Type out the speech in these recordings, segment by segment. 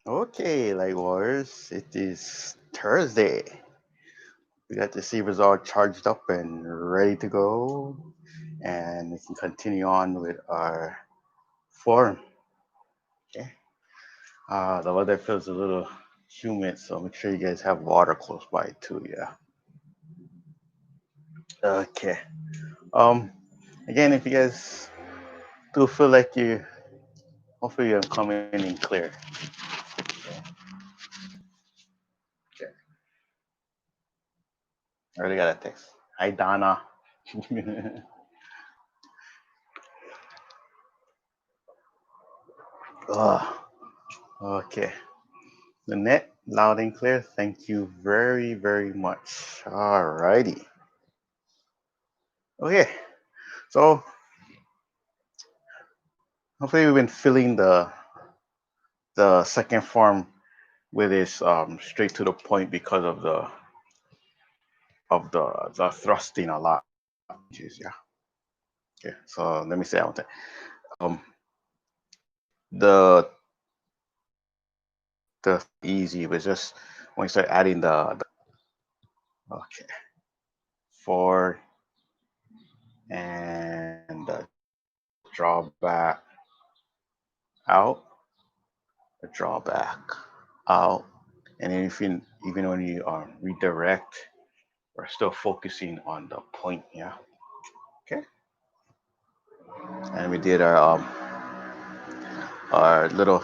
Okay, Light Warriors, it is Thursday. We got the receivers all charged up and ready to go, and we can continue on with our forum. Okay. The weather feels a little humid, so make sure you guys have water close by too. Yeah. Okay. Um. Again, if you guys do feel like you, hopefully you're coming in clear. Okay. I already got a text. Hi, Donna. Oh, okay. The net loud and clear. Thank you very, very much. Alrighty. Okay. So hopefully we've been filling the second form with this straight to the point because of the thrusting a lot. Jeez, yeah. Okay. So let me say that one thing. Um, the the easy, but just when you start adding the okay, forward and the drawback out, the drawback out, and then if you, even when you redirect, we're still focusing on the point, yeah. Okay, and we did our little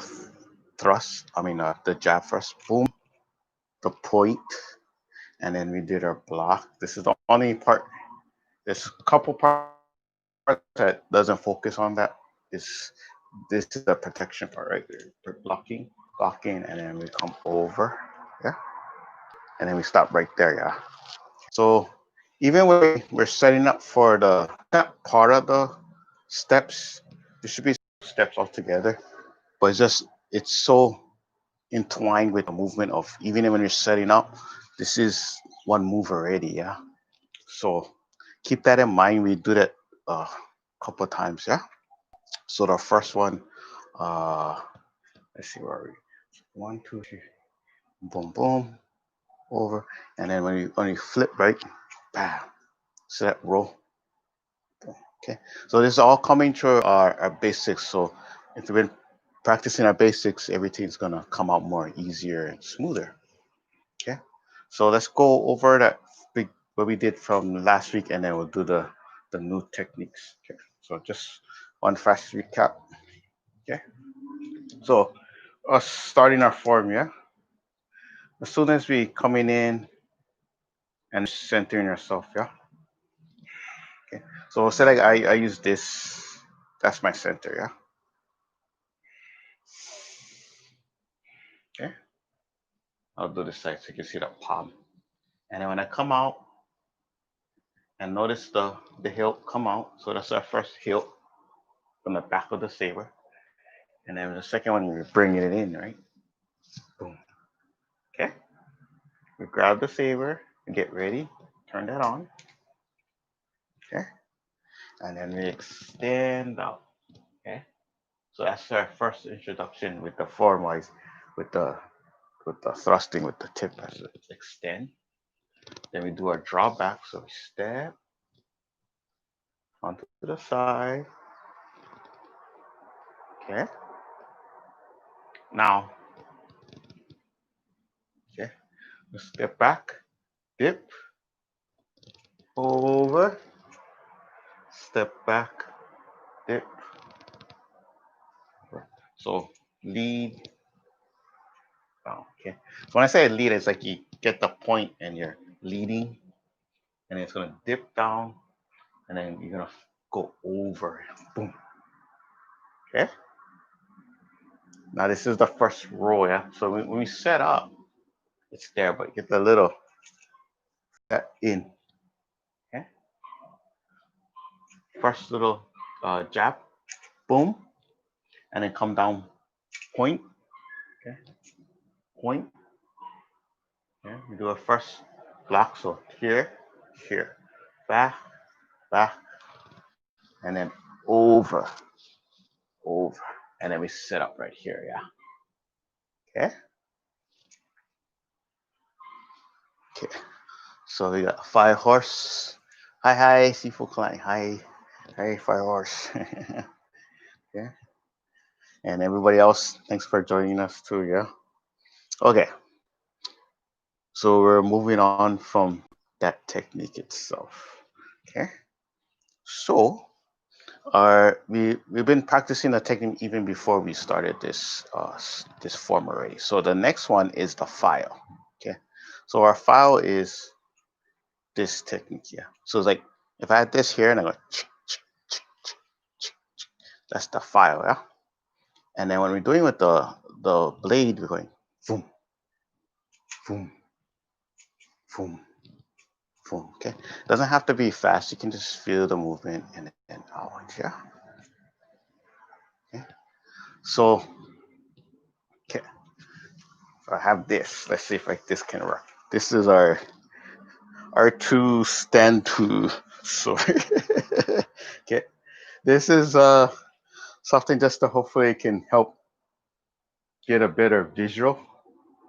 thrust. I mean, the jab thrust, boom, the point, and then we did our block. This is the only part. There's a couple parts that doesn't focus on that. Is this is the protection part right there? We're blocking, and then we come over, yeah, and then we stop right there, yeah. So even when we're setting up for the that part of the steps, there should be steps altogether, but it's so entwined with the movement of even when you're setting up, this is one move already, yeah. So keep that in mind. We do that a couple of times, yeah. So the first one, uh, let's see where are we? One, two, three, boom, boom, over, and then when you flip right, bam, set roll. Okay, so this is all coming through our basics. So if we've been practicing our basics, everything's gonna come out more easier and smoother. Okay, so let's go over that big what we did from last week, and then we'll do the new techniques. Okay, so just one fast recap. Okay, so us starting our form. Yeah, as soon as we coming in and centering yourself. Yeah. Okay, so say like I use this. That's my center. Yeah. Okay, I'll do this side so you can see the palm. And then when I come out and notice the hilt come out, so that's our first hilt from the back of the saber. And then the second one, you're bringing it in, right? Boom. Okay. We grab the saber and get ready. Turn that on. Okay. And then we extend out. Okay. So that's our first introduction with the form wise, with the with the thrusting with the tip as it extend. Then we do our drawback. So we step onto the side. Okay. Now, okay, we step back, dip, over, step back, dip. So lead. Oh, okay. So when I say lead, it's like you get the point and you're leading, and it's gonna dip down, and then you're gonna go over. Boom. Okay. Now this is the first row, yeah. So when we set up, it's there, but get the little that in. Okay. First little jab, boom, and then come down, point. Okay. Point. Okay. We do a first block, so here, here, back, back, and then over, over, and then we set up right here, yeah. Okay. Okay. So we got Fire Horse. Hi, Seafood Kalani. Hi, Fire Horse. Okay. And everybody else, thanks for joining us too. Yeah. Okay. So we're moving on from that technique itself. Okay. So we've been practicing the technique even before we started this form already. So the next one is the file. Okay. So our file is this technique here. So it's like if I had this here and I go, that's the file, yeah. And then when we're doing with the blade, we're going boom, boom, boom, boom. Okay. Doesn't have to be fast. You can just feel the movement and out. Yeah. Okay. So okay. I have this. Let's see if this can work. This is our two stand to sword. Okay. This is something just to hopefully can help get a better visual.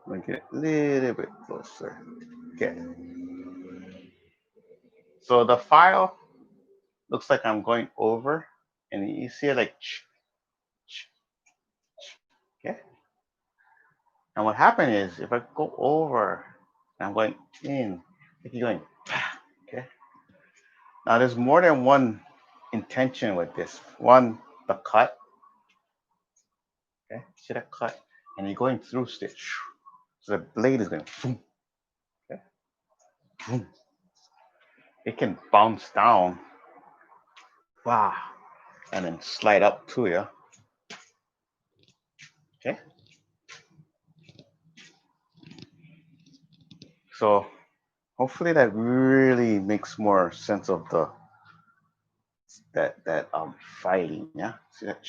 Let me get a little bit closer. Okay. So the file looks like I'm going over, and you see it like, okay. And what happened is if I go over, I'm going in, I keep going, okay. Now there's more than one intention with this. One, the cut, okay. See that cut, and you're going through stitch. So the blade is going, boom, okay, boom. It can bounce down, wow, and then slide up to you. Okay. So hopefully that really makes more sense of that filing, yeah. See that?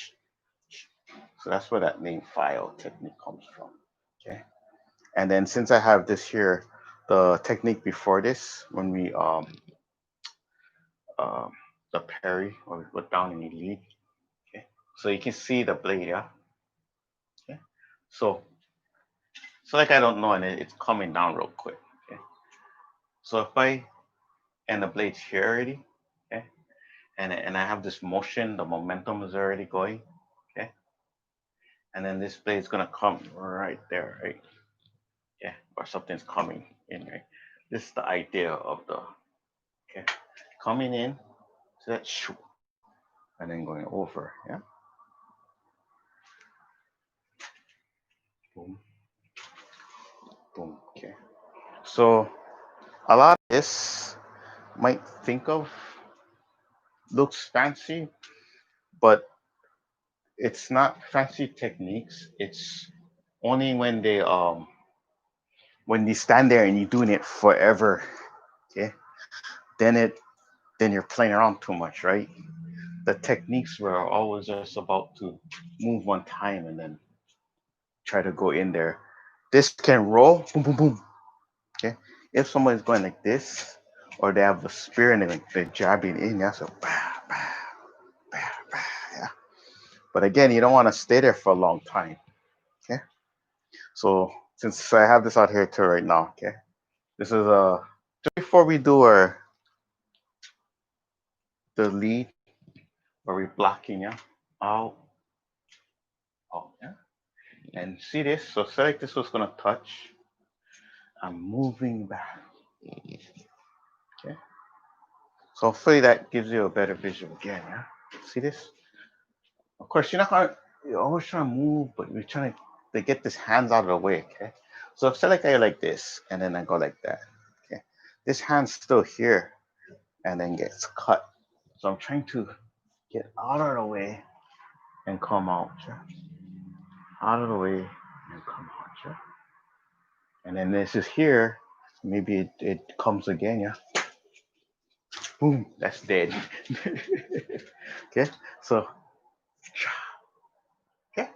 So that's where that name file technique comes from. Okay. And then since I have this here, the technique before this, when we um the parry or we put down in the lead. Okay. So you can see the blade, yeah. Okay. So like I don't know, and it's coming down real quick. Okay. So if I and the blade's here already, okay, and I have this motion, the momentum is already going, okay, and then this blade's gonna come right there, right, yeah, or something's coming in, right. This is the idea of the, okay, coming in, so that shoot, and then going over, yeah, boom, boom, okay. So a lot of this might think of looks fancy, but it's not fancy techniques. It's only when you stand there and you're doing it forever, okay, then you're playing around too much, right? The techniques were always just about to move one time and then try to go in there. This can roll, boom, boom, boom. Okay. If somebody's going like this, or they have the spear and they're jabbing in, yeah, so bah, bah, bah, bah, yeah. But again, you don't want to stay there for a long time. Okay. So since I have this out here too right now, okay. This is just before we do the lead where we're blocking, yeah. Out, out, yeah. And see this? So say like this was gonna touch. I'm moving back. Okay. So hopefully that gives you a better visual again, yeah. See this? Of course, you're always trying to move, but you're trying to get this hands out of the way, okay? So if say like I like this, and then I go like that, okay? This hand's still here, and then gets cut. So I'm trying to get out of the way and come out, yeah? Out of the way and come out, yeah? And then this is here, maybe it comes again, yeah? Boom, that's dead. Okay, so, okay,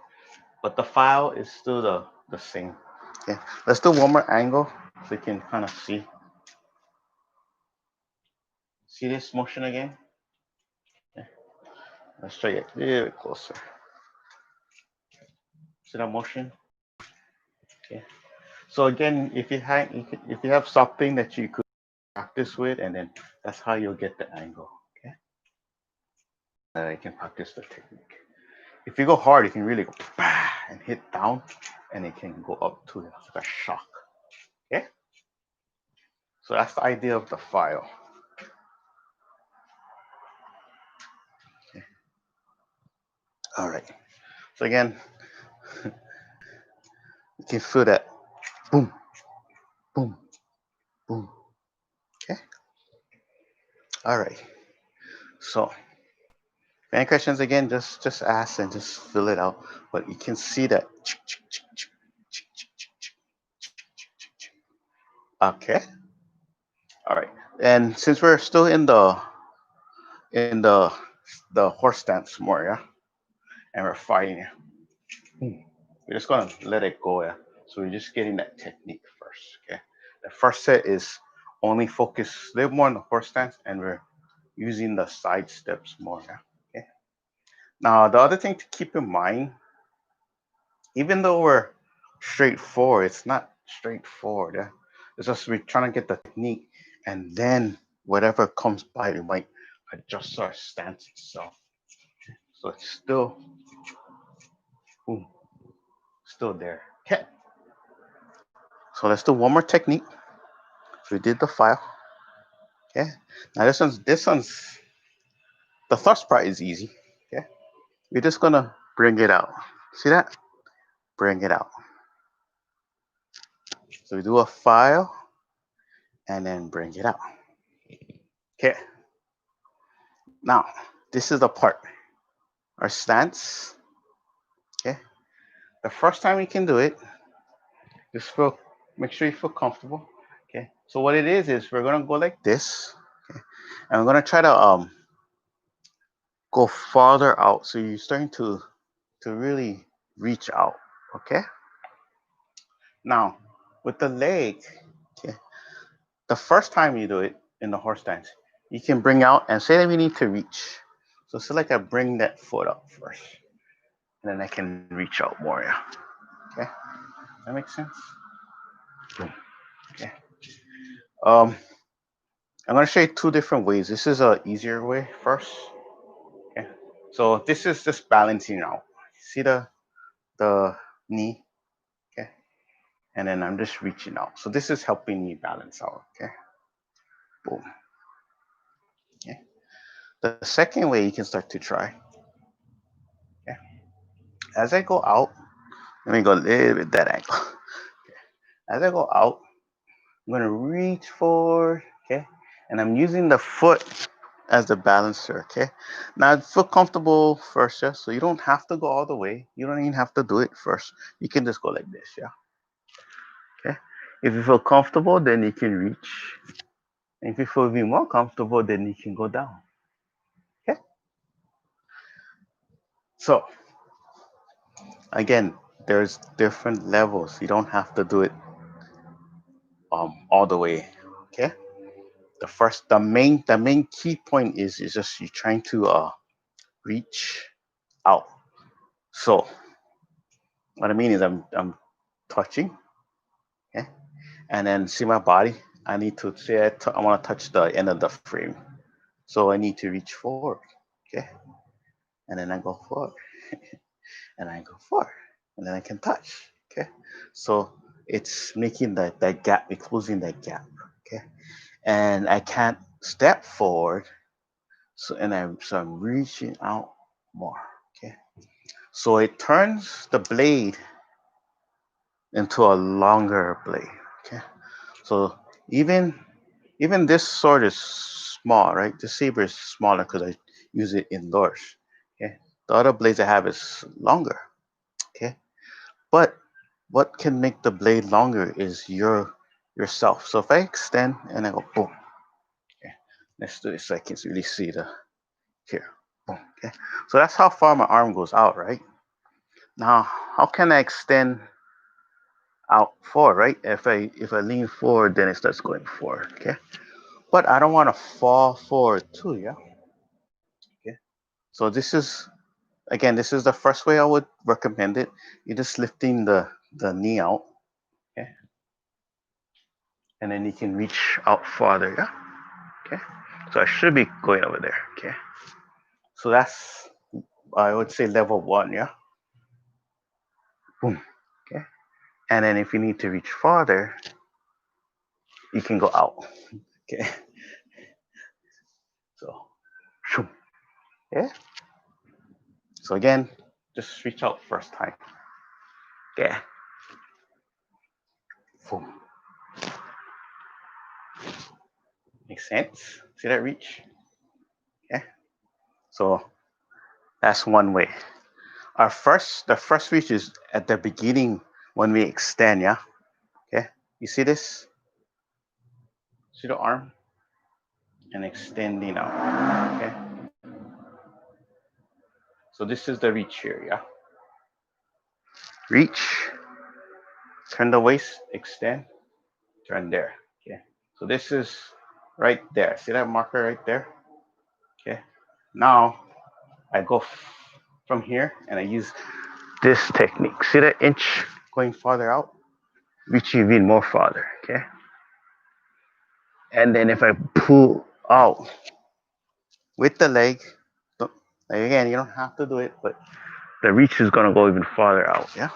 but the file is still the same. Okay, let's do one more angle so you can kind of see this motion again. Okay, let's try it a little bit closer. See that motion? Okay. So again, if you have something that you could practice with, and then that's how you'll get the angle. Okay. You can practice the technique. If you go hard, you can really go bah, and hit down, and it can go up to like a shock. Okay. So that's the idea of the file. Okay. All right. So again, you can feel that boom, boom, boom. Okay. All right. So any questions again, just ask and just fill it out. But you can see that. Okay. All right. And since we're still in the horse stance more, yeah, and we're fighting, we're just gonna let it go, yeah. So we're just getting that technique first, okay. The first set is only focus a little more on the horse stance, and we're using the side steps more, yeah. Okay. Now the other thing to keep in mind, even though we're straightforward, it's not straightforward, yeah. It's just we're trying to get the technique, and then whatever comes by, we might adjust our stance itself. So it's still, boom, still there. Okay. So let's do one more technique. So we did the file. Okay. Now this one's the thrust part is easy. Okay. We're just gonna bring it out. See that? Bring it out. So we do a file and then bring it out. Okay. Now this is the part. Our stance. Okay. The first time you can do it, just feel, make sure you feel comfortable. Okay. So what it is we're gonna go like this. Okay. And we're gonna try to go farther out. So you're starting to really reach out. Okay. Now with the leg, okay, the first time you do it in the horse stance, you can bring out and say that we need to reach. So select I bring that foot up first, and then I can reach out more. Yeah. Okay. That makes sense. Boom. Okay. Um, I'm gonna show you two different ways. This is a easier way first. Okay. So this is just balancing out. See the knee. Okay. And then I'm just reaching out. So this is helping me balance out. Okay. Boom. Okay. The second way you can start to try. Okay. As I go out, let me go a little bit that angle. Okay. As I go out, I'm gonna reach forward. Okay. And I'm using the foot as the balancer. Okay. Now feel comfortable first, yeah. So you don't have to go all the way. You don't even have to do it first. You can just go like this, yeah. Okay. If you feel comfortable, then you can reach. If you feel even more comfortable, then you can go down. Okay. So again, there's different levels. You don't have to do it all the way. Okay. The main key point is just you trying to reach out. So what I mean is I'm touching, okay, and then see my body. I need to say I want to touch the end of the frame. So I need to reach forward, okay, and then I go forward, and I go forward, and then I can touch, okay. So it's making that gap, it's closing that gap, okay. And I can't step forward, so I'm reaching out more, okay. So it turns the blade into a longer blade, okay. So even even this sword is small, right? The saber is smaller because I use it indoors. Okay. The other blades I have is longer. Okay. But what can make the blade longer is yourself. So if I extend and I go boom. Okay. Let's do this so I can really see the here. Boom. Okay. So that's how far my arm goes out, right? Now, how can I extend out forward, right? If I lean forward, then it starts going forward. Okay. But I don't want to fall forward too, yeah. Okay. So this is the first way I would recommend it. You're just lifting the knee out. and then you can reach out farther, yeah? Okay, so I should be going over there, okay? So that's, I would say, level 1, yeah? Boom, okay? And then if you need to reach farther, you can go out, okay? So, shoom, yeah? So again, just reach out first time, okay? Boom. Makes sense? See that reach? Okay, so that's one way. The first reach is at the beginning when we extend, yeah? Okay, you see this? See the arm? And extending out, okay? So this is the reach here, yeah? Reach, turn the waist, extend, turn there, okay? So this is right there. See that marker right there? Okay, now I go from here and I use this technique. See that inch going farther out? Reach even more farther, okay? And then if I pull out with the leg, again, you don't have to do it, but the reach is gonna go even farther out, yeah?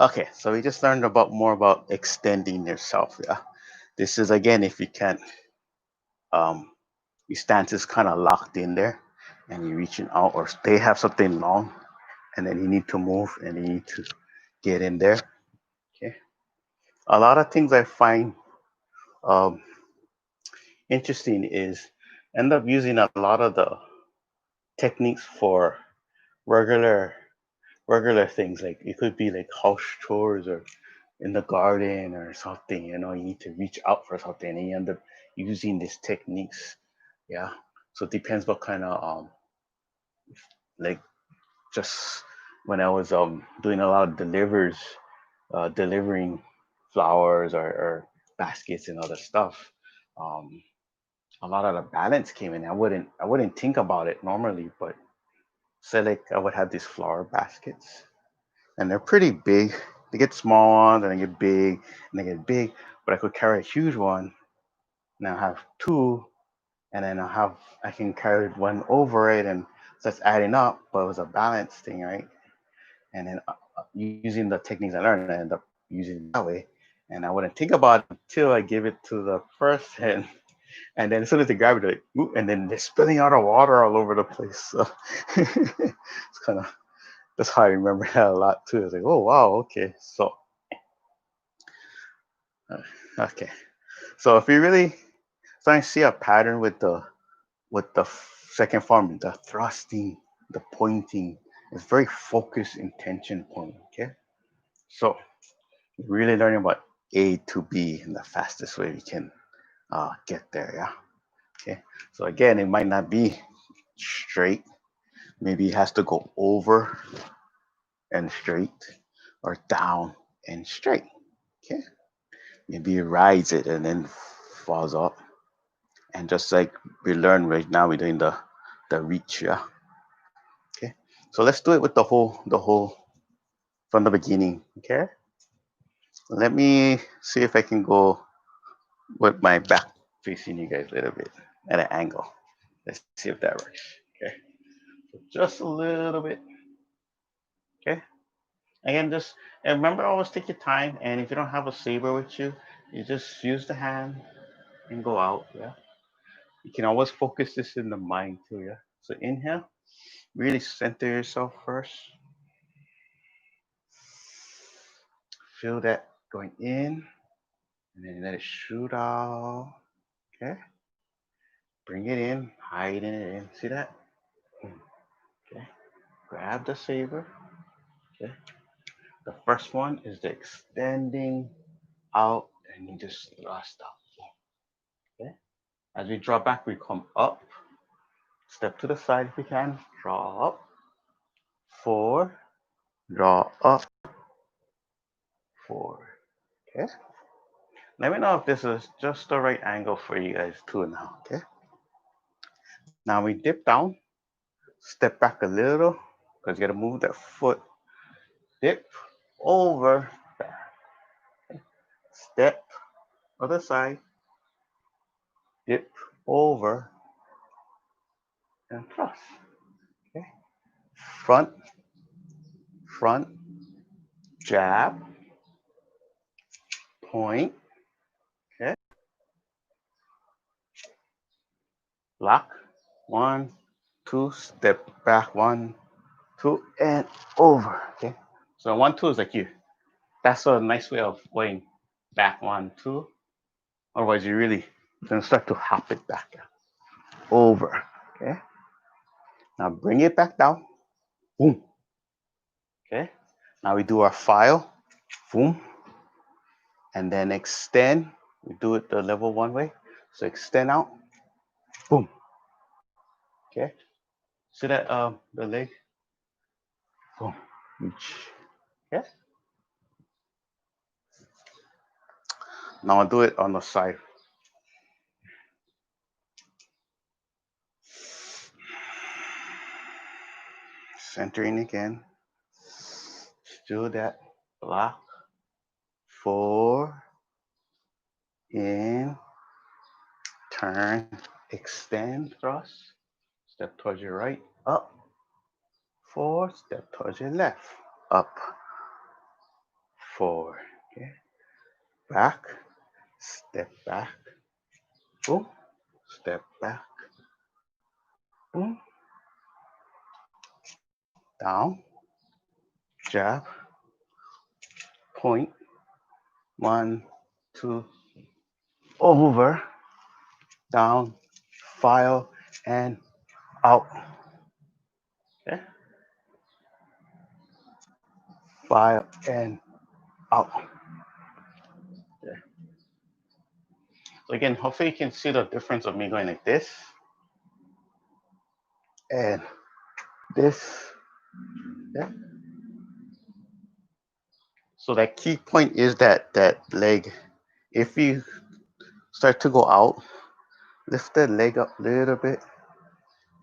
Okay, so we just learned about more about extending yourself, yeah? This is, again, if you can't, your stance is kind of locked in there and you're reaching out, or they have something long and then you need to move and you need to get in there, okay? A lot of things I find um, interesting is end up using a lot of the techniques for regular things. Like it could be like house chores or in the garden or something, you know, you need to reach out for something and you end up using these techniques, yeah? So it depends what kind of like, just when I was doing a lot of delivering flowers or baskets and other stuff, um a lot of the balance came in. I wouldn't think about it normally, but say like I would have these flower baskets and they're pretty big. They get small ones and they get big and they get big, but I could carry a huge one and I have two, and then I can carry one over it, and so it's adding up, but it was a balance thing, right? And then using the techniques I learned, I end up using it that way, and I wouldn't think about it until I give it to the person, and then as soon as they grab it, like, ooh, and then they're spilling out of water all over the place. So it's kind of, that's how I remember that a lot too. It's like, oh wow, okay, so okay, so if you really starting to see a pattern with the second form, the thrusting, the pointing, it's very focused intention point. Okay, so really learning about A to B in the fastest way we can get there. Yeah. Okay. So again, it might not be straight. Maybe it has to go over and straight, or down and straight. Okay. Maybe it rides it and then falls up. And just like we learn right now, we're doing the reach. Yeah. Okay. So let's do it with the whole from the beginning. Okay. Let me see if I can go with my back facing you guys a little bit at an angle. Let's see if that works. Okay. So just a little bit. Okay. Again, just remember, always take your time. And if you don't have a saber with you, you just use the hand and go out. Yeah. You can always focus this in the mind too. Yeah. So inhale, really center yourself first. Feel that going in, and then let it shoot out. Okay. Bring it in, hiding it in. See that? Okay. Grab the saber. Okay. The first one is the extending out, and you just thrust out. Okay. As we draw back, we come up. Step to the side if we can. Draw up. Forward. Draw up. Forward. Okay. Let me know if this is just the right angle for you guys too now. Okay. Now we dip down. Step back a little because you got to move that foot. Dip over. Back. Step. Other side, dip over and cross. Okay. Front, front, jab, point. Okay. Lock. 1, 2, step back. 1, 2, and over. Okay. So 1, 2 is like you. That's a nice way of going back. 1, 2. Otherwise, you really gonna start to hop it back over. Okay. Now bring it back down. Boom. Okay. Now we do our file. Boom. And then extend. We do it the level 1 way. So extend out. Boom. Okay. See that the leg? Boom. Reach. Okay. Now I'll do it on the side. Centering again. Still that block. 4. In. Turn. Extend. Cross. Step towards your right. Up. 4. Step towards your left. Up. 4. Okay. Back. Step back. Boom. Step back. Boom. Down. Jab. Point. 1, 2. Over. Down. File. And out. Okay. File and out. Okay. So again, hopefully you can see the difference of me going like this and this. Yeah. So that key point is that leg. If you start to go out, lift the leg up a little bit,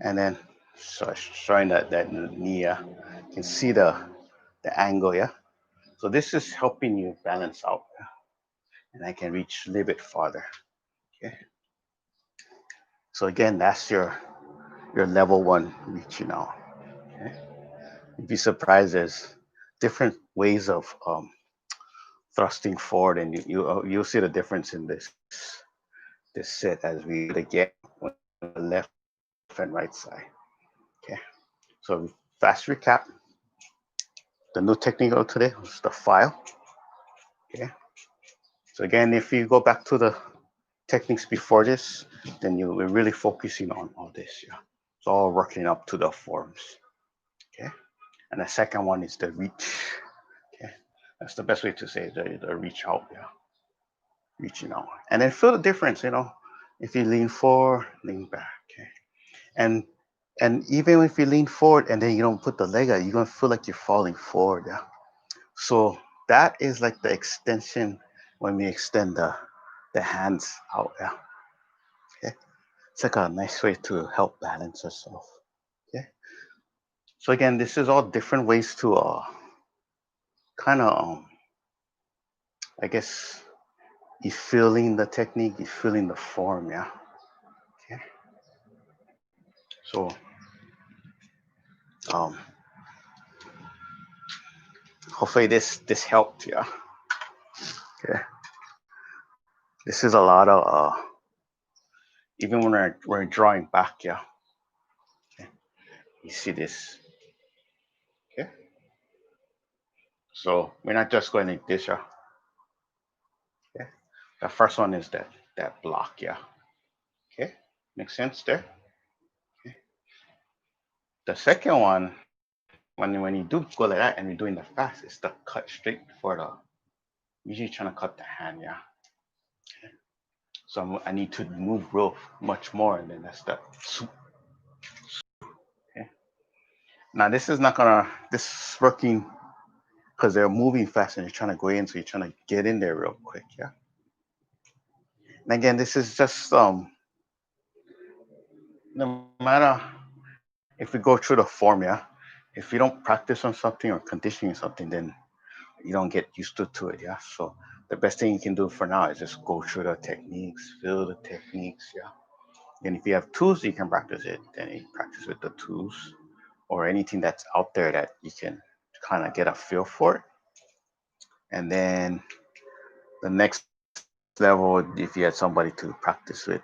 and then showing that knee. Yeah. You can see the angle. Yeah. So this is helping you balance out, yeah? And I can reach a little bit farther. Okay. So again, that's your level 1 reaching out. Okay. You'd be surprised. There's different ways of thrusting forward, and you'll see the difference in this set as we do it again on the left and right side. Okay. So fast recap. The new technique of today was the file. Okay. So again, if you go back to the techniques before this, then we're really focusing on all this. Yeah. It's all working up to the forms. Okay. And the second one is the reach. Okay. That's the best way to say it, the reach out. Yeah. Reaching out. And then feel the difference, if you lean forward, lean back. Okay. And even if you lean forward and then you don't put the leg out, you're gonna feel like you're falling forward. Yeah. So that is like the extension when we extend the hands out. Yeah. Okay. It's like a nice way to help balance yourself. Okay. So again, this is all different ways to kind of I guess you're feeling the technique, you're feeling the form. Yeah. Okay. So um hopefully this helped. Yeah. Okay. This is a lot of even when we're drawing back. Yeah. Okay. You see this. Okay. So we're not just going like this. Yeah. Okay. The first one is that block. Yeah. Okay. Makes sense there. Okay. The second one, when you do go like that and you're doing the fast, it's the cut straight for the usually trying to cut the hand. Yeah. Okay. So I need to move real much more, and then that's the soup. Okay. Now this is not gonna. This is working because they're moving fast and you're trying to go in, so you're trying to get in there real quick. Yeah. And again, this is just no matter if we go through the form, yeah. If you don't practice on something or conditioning something, then you don't get used to it. Yeah. So the best thing you can do for now is just go through the techniques, feel the techniques, yeah. And if you have tools, you can practice it. Then you practice with the tools or anything that's out there that you can kind of get a feel for it. And then the next level, if you had somebody to practice with,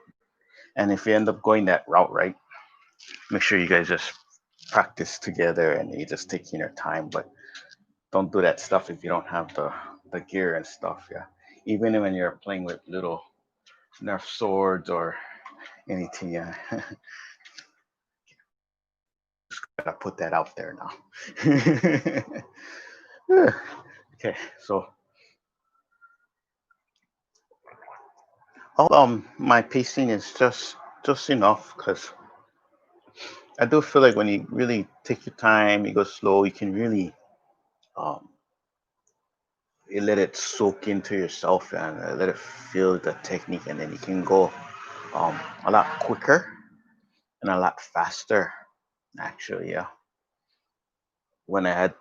and if you end up going that route, right, make sure you guys just practice together and you just taking your time. But don't do that stuff if you don't have the gear and stuff. Yeah, even when you're playing with little Nerf swords or anything. Yeah, just gotta put that out there now. Okay, so my pacing is just enough because I do feel like when you really take your time, you go slow, you can really um you let it soak into yourself and let it feel the technique, and then you can go a lot quicker and a lot faster. Actually, yeah. When I had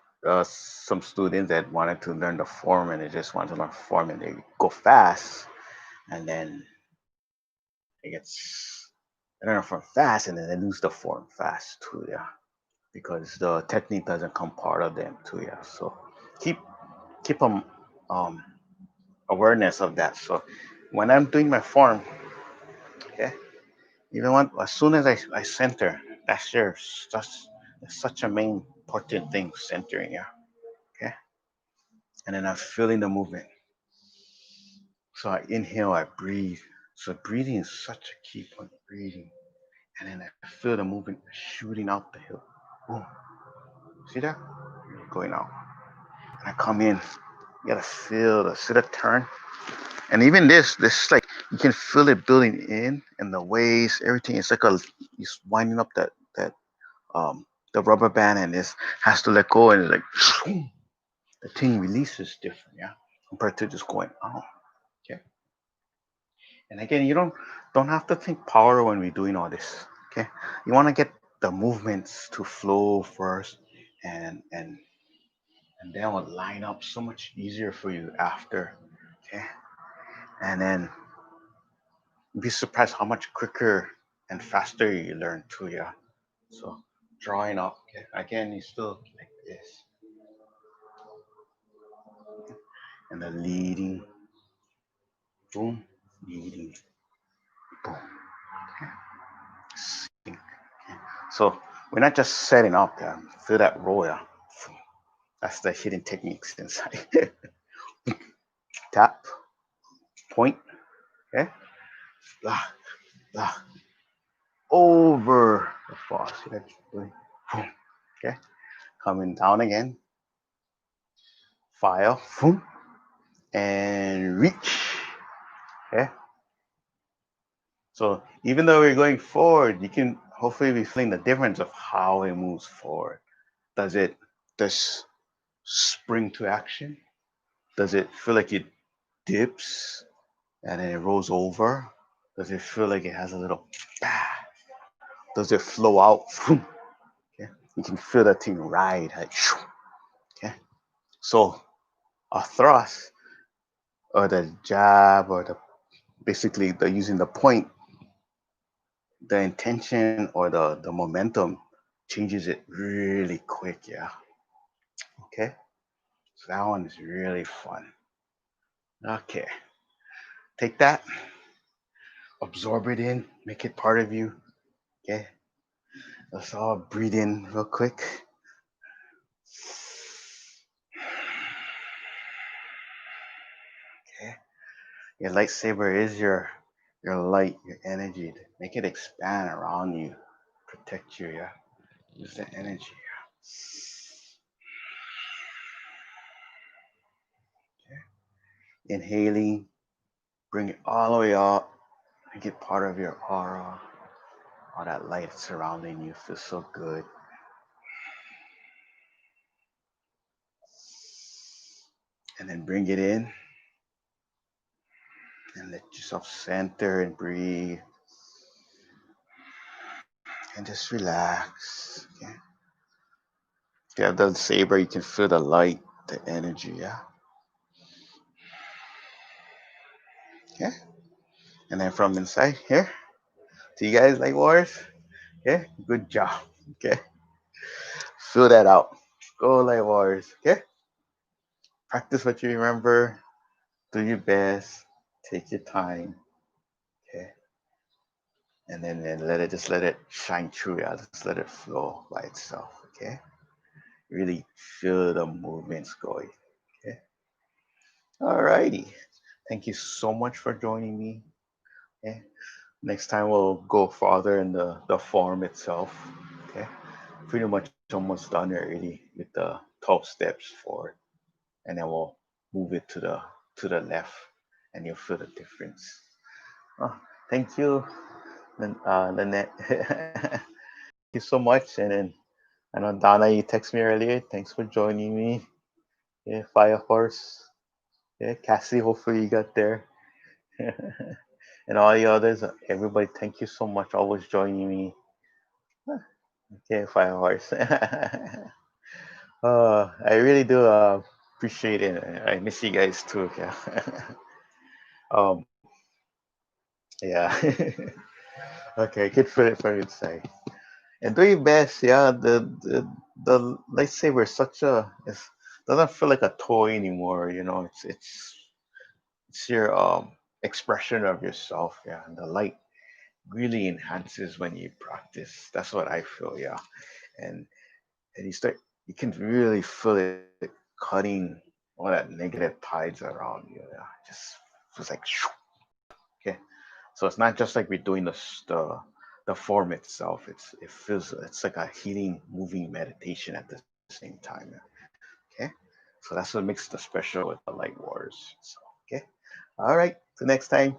some students that wanted to learn the form and they just want to learn form and they go fast, and then it gets they learn form fast and then they lose the form fast too, yeah. Because the technique doesn't come part of them too, yeah. So keep keep um awareness of that. So when I'm doing my form, okay, even when as soon as I center, that's that's such a main important thing, centering, yeah. Okay. And then I'm feeling the movement. So I inhale, I breathe. So breathing is such a key point, breathing. And then I feel the movement shooting out the hill. Boom. See that? Going out. And I come in. You gotta feel see the turn. And even this like you can feel it building in and the waves, everything. It's like it's winding up that the rubber band and this has to let go and it's like the thing releases different, yeah, compared to just going oh, okay. And again, you don't have to think power when we're doing all this, okay. You want to get the movements to flow first, and and then will line up so much easier for you after, okay. And then you'd be surprised how much quicker and faster you learn too, yeah. So drawing up, okay. Again, you still like this, and then leading, boom, leading, boom. Okay. So we're not just setting up, yeah. Feel that roll, yeah. That's the hidden techniques inside. Tap, point, okay, lock, lock, over the fall. See that? Boom, okay, coming down again, file, boom, and reach, okay. So even though we're going forward, you can hopefully be feeling the difference of how it moves forward. Does it just spring to action? Does it feel like it dips and then it rolls over? Does it feel like it has a little bah? Does it flow out? Okay. You can feel that thing ride. Like, okay. So a thrust or the jab or the basically the using the point, the intention or the momentum changes it really quick. Yeah. Okay. So that one is really fun. Okay. Take that, absorb it in, make it part of you. Okay. Let's all breathe in real quick. Okay. Your lightsaber is your light, your energy. Make it expand around you, protect you. Yeah. Use the energy. Okay. Inhaling, bring it all the way up. Make it part of your aura. All that light surrounding you feels so good. And then bring it in and let yourself center and breathe. And just relax. Okay. If you have the saber, you can feel the light, the energy. Yeah. Okay. And then from inside here, to you guys like wars. Okay. Good job. Okay. Fill that out. Go like wars. Okay. Practice what you remember. Do your best. Take your time. Okay. And then let it shine through. Yeah. Just let it flow by itself. Okay. Really feel the movements going. Okay. Alrighty. Thank you so much for joining me. Okay. Next time we'll go farther in the form itself. Okay. Pretty much almost done already with the 12 steps forward. And then we'll move it to the left and you'll feel the difference. Oh, thank you, Lynette. Thank you so much. And then I know Donna, you texted me earlier. Thanks for joining me. Yeah, Fire Horse. Yeah, Cassie, hopefully you got there. And all the others, everybody, thank you so much. Always joining me. Okay, Fire Horse. I really do appreciate it. I miss you guys too. Yeah. um, yeah. Okay, good for it for inside. And do your best. Yeah. The lightsaber is such a it doesn't feel like a toy anymore. You know, it's your expression of yourself. Yeah, and the light really enhances when you practice. That's what I feel. Yeah, and you can really feel it cutting all that negative tides around you. Yeah, just feels like shoo. Okay. So it's not just like we're doing the form itself. It's like a healing, moving meditation at the same time. Yeah. Okay. So that's what makes the special with the Light Wars. So okay. All right. Till next time.